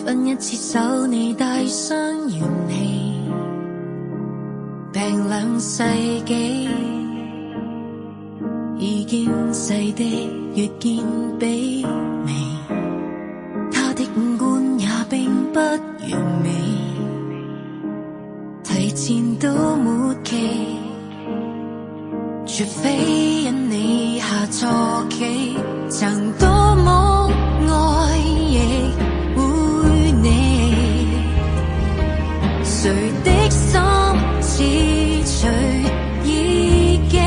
分一次手，你帶傷元氣，病2世紀，已經細的越見卑微，他的五官也並不完美，提前到末期，絕非因你下錯棋，曾多麼愛亦會你，誰的心似隨意己，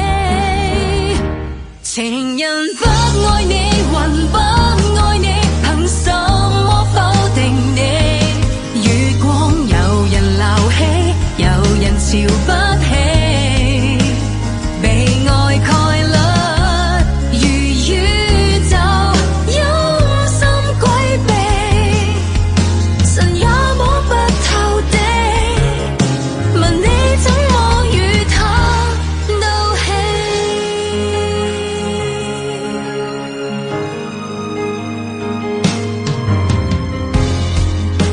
情人不愛你還不愛你，憑什麼否定你？月光有人鬧起，有人瞧不起，被愛概率如宇宙陰森詭秘，神也摸不透的，問你怎麼與他鬥氣？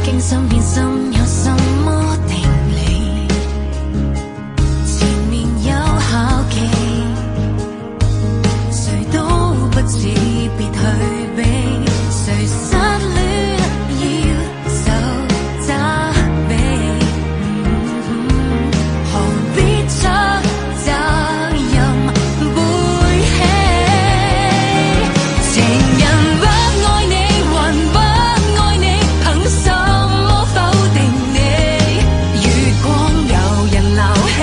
經心變心有什麼定理？前面有考期，誰都不知別去比，誰失戀要受責備，何必將責任背起？情人不愛你還不愛你，憑什麼否定你？月光有人鬧起，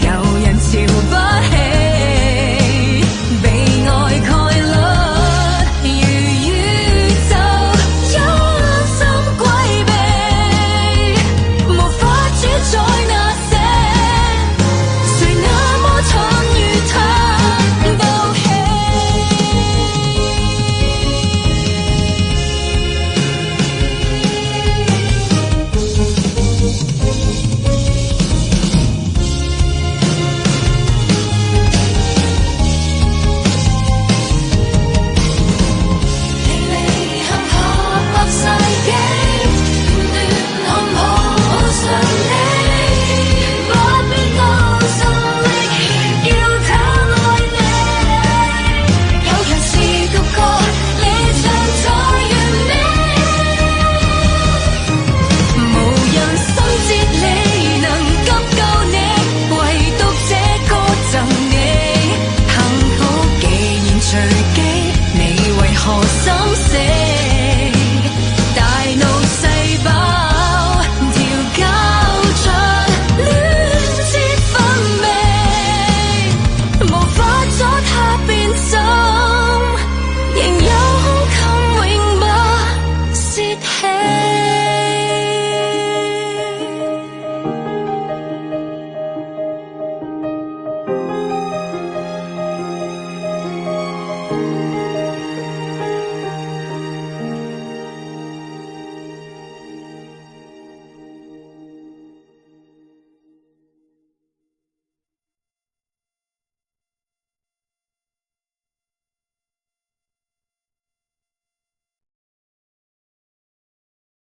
有人瞧不起，被愛概率如宇宙陰森詭秘，無法主宰那些，誰那麼想與他鬥氣？離離合合世紀，斷看好順利，不必勞盡力氣叫他愛你。有人是獨個，理想再完美，無人生哲理能急救你，唯獨這歌贈你。幸福既然隨機，你為何心